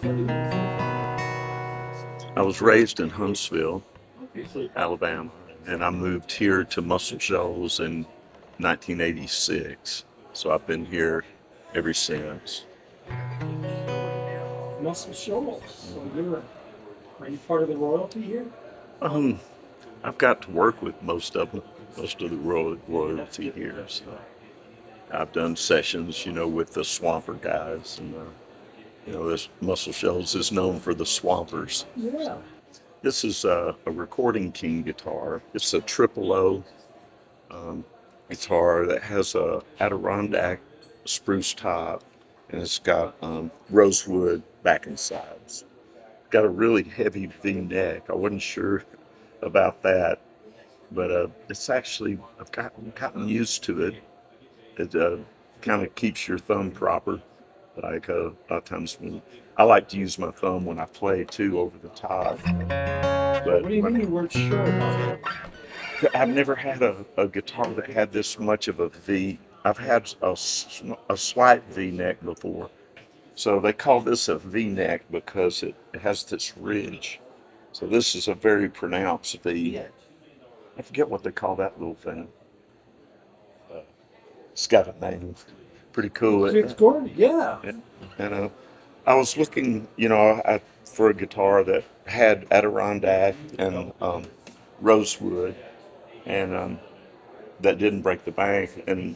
I was raised in Huntsville, Alabama, and I moved here to Muscle Shoals in 1986. So I've been here ever since. Muscle Shoals. So are you part of the royalty here? Um, I've got to work with most of them, most of the royalty here. So I've done sessions, with the Swamper guys, and this Muscle Shoals is known for the Swampers. Yeah. This is a Recording King guitar. It's a triple O guitar that has a Adirondack spruce top, and it's got rosewood back and sides. Got a really heavy V neck. I wasn't sure about that, but it's actually I've gotten used to it. It kind of keeps your thumb proper. Like a lot of times when I like to use my thumb when I play too over the top. But What do you mean you weren't sure about it? I've never had a guitar that had this much of a V. I've had a slight V neck before. So they call this a V neck because it has this ridge. So this is a very pronounced V. I forget what they call that little thing. It's got a name. Pretty cool. It's gorgeous. Yeah. And I was looking, for a guitar that had Adirondack and rosewood, and that didn't break the bank. And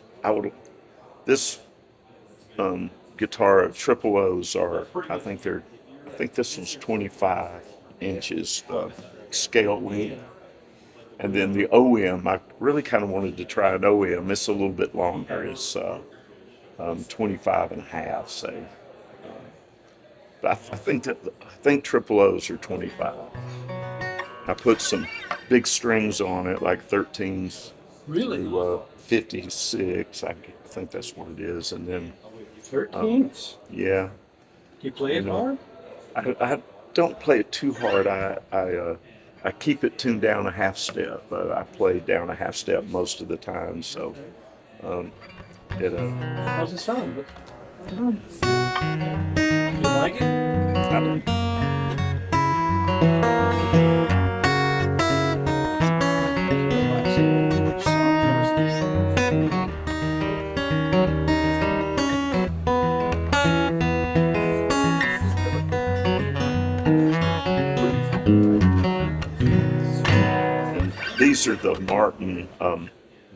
this guitar triple O's are, I think this one's 25 inches scale length. And then the OM, I really kind of wanted to try an OM. It's a little bit longer. It's 25 and a half, say. But I think triple O's are 25. I put some big strings on it, like 13s Really? to 56. I think that's what it is. And then, 13s? yeah, Do you play it you know, hard? I don't play it too hard. I keep it tuned down a half step. I play down a half step most of the time. So um, it How's it sound? You like it? I, these are the Martin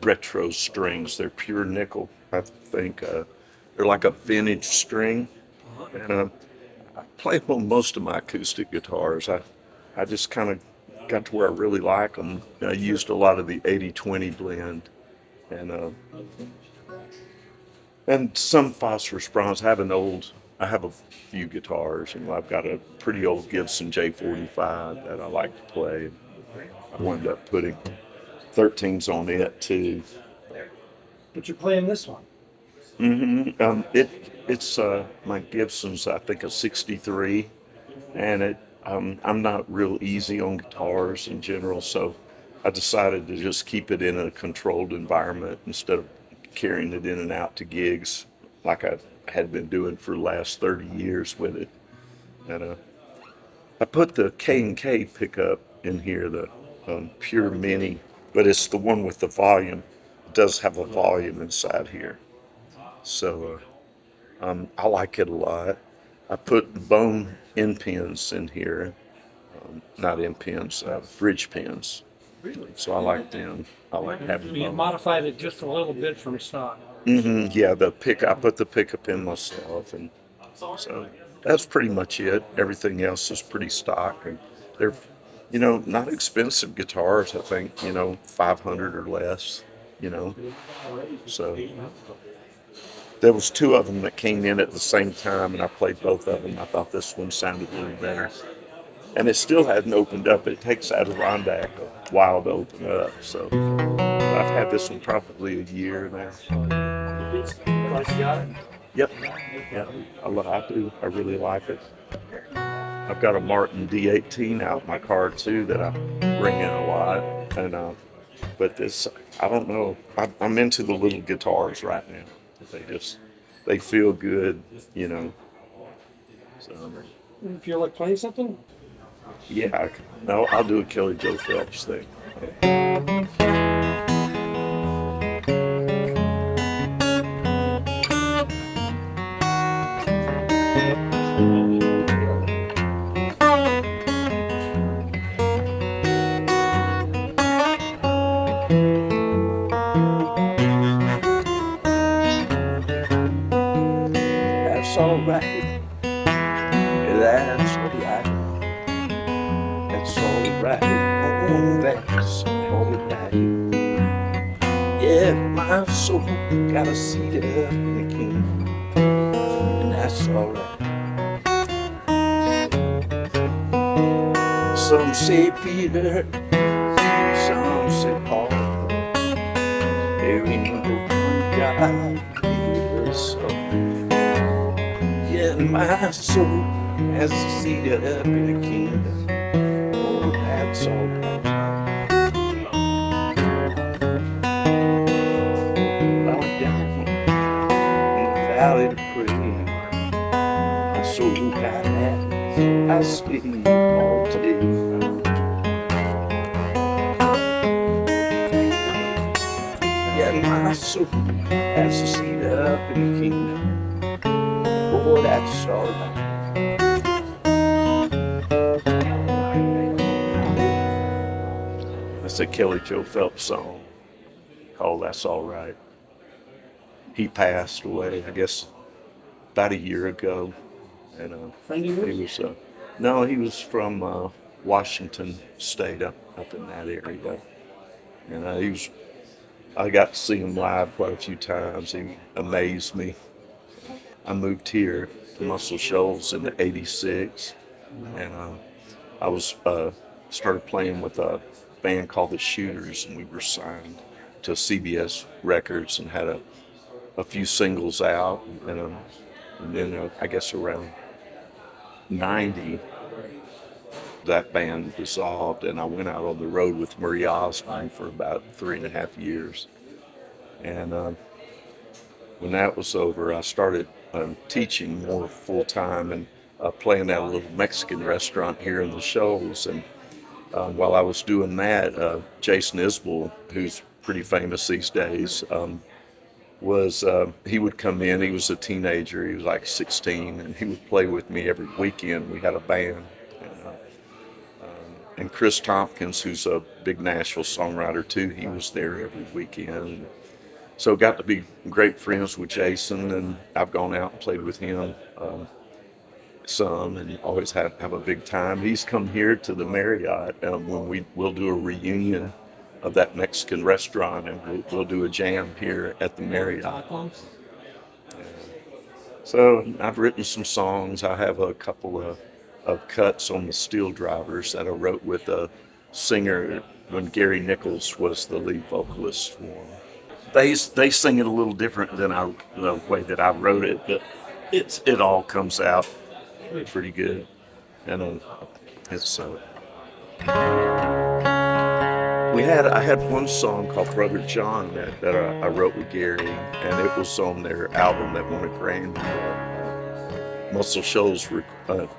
retro strings. They're pure nickel. I think they're like a vintage string, and I play them on most of my acoustic guitars. I just kind of got to where I really like them. I used a lot of the 80/20 blend, and some phosphorus bronze. I have a few guitars, and I've got a pretty old Gibson J45 that I like to play. I wound up putting 13s on it too. But you're playing this one. It's my Gibson's, I think, a 63, and I'm not real easy on guitars in general, so I decided to just keep it in a controlled environment instead of carrying it in and out to gigs like I had been doing for the last 30 years with it. And I put the K&K pickup in here, the Pure Mini, but it's the one with the volume. It does have a volume inside here. So I like it a lot. I put bone end pins in here, not end pins, bridge pins. Really? So I like them. I like having You bone. modified it just a little bit from stock. Yeah, I put the pickup in myself, and so that's pretty much it. Everything else is pretty stock, and they're, not expensive guitars. I think 500 or less. You know, so there was two of them that came in at the same time, and I played both of them. I thought this one sounded a little better, and it still hadn't opened up. It takes Adirondack a while to open up, so I've had this one probably a year now. Price you got it? Yep, yeah, I do. I really like it. I've got a Martin D18 out in my car too that I bring in a lot, and but this, I don't know. I'm into the little guitars right now. They feel good. So You feel like playing something? Yeah, no, I'll do a Kelly Joe Phelps thing. That's all right. That's all right. That's all right. Oh, that's all right. Yeah, my soul got a seat up in the kingdom, and that's all right. Some say Peter, some say Paul. There ain't no one God here, so yeah, my soul has a seat up in the kingdom. Oh, that's all right. Lying down in the valley to pray, my soul got that. I sleep all day. Yeah, my soul has a seat up in the kingdom. Oh, that's all right. That's a Kelly Joe Phelps song called That's All Right. He passed away, I guess, about a year ago. And Friend of he yours? was, no, he was from Washington State, up in that area. And I got to see him live quite a few times. He amazed me. I moved here to Muscle Shoals in '86, and I was started playing with a band called the Shooters, and we were signed to CBS Records and had a few singles out, and then I guess around '90 that band dissolved, and I went out on the road with Marie Osmond for about 3.5 years. And when that was over, I started teaching more full time and playing at a little Mexican restaurant here in the Shoals. And while I was doing that, Jason Isbell, who's pretty famous these days, he would come in. He was a teenager. He was like 16, and he would play with me every weekend. We had a band. And Chris Tompkins, who's a big Nashville songwriter too, he was there every weekend. So got to be great friends with Jason, and I've gone out and played with him some, and always have a big time. He's come here to the Marriott when we'll do a reunion of that Mexican restaurant, and we'll do a jam here at the Marriott. So I've written some songs. I have a couple of cuts on the Steel Drivers that I wrote with a singer when Gary Nichols was the lead vocalist for them. They sing it a little different than the way that I wrote it, but it all comes out pretty good. And it's I had one song called Brother John that I wrote with Gary, and it was on their album that won a Grammy. Muscle Shoals Records.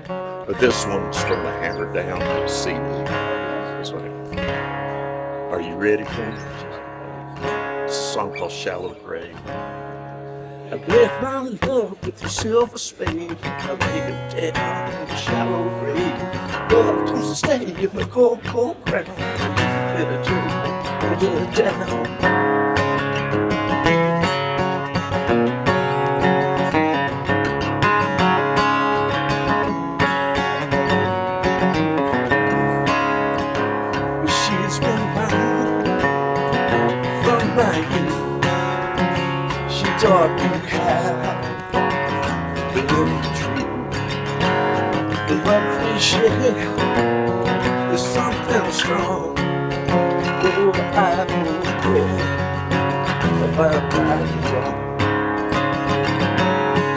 But this one's from the Hammer Down CD. So, are you ready for it? It's a song called Shallow Grave. I left my love with your silver spade. I laid it down in the shallow grave. Love comes to stay in the cold, cold ground. Better turn it down. She's been mine from my youth. She taught me how to live true. The love we share is something strong. Oh, I don't care about right and wrong.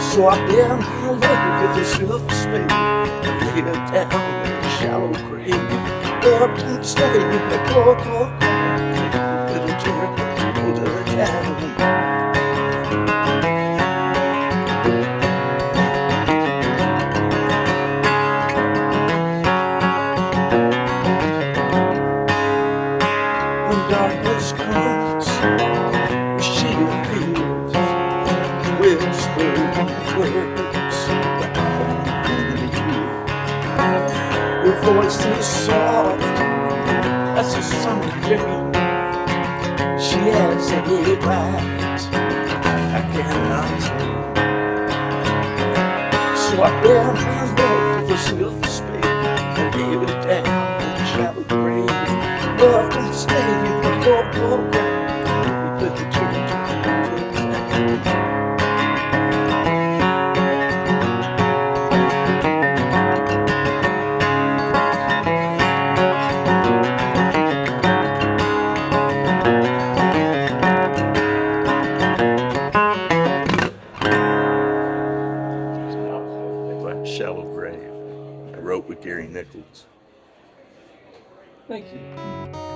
So I bear my love with a silver spade and laid her down in a shallow grave. Love can stay in the cold, cold ground. Better turn it down. voice is soft as a summer day. She has a little eyes I cannot tell. So I bear my love with a silver spade and gave it down in a shallow grave. Love don't stay in the go. We put the church in the Shallow Grave. I wrote with Gary Nichols. Thank you.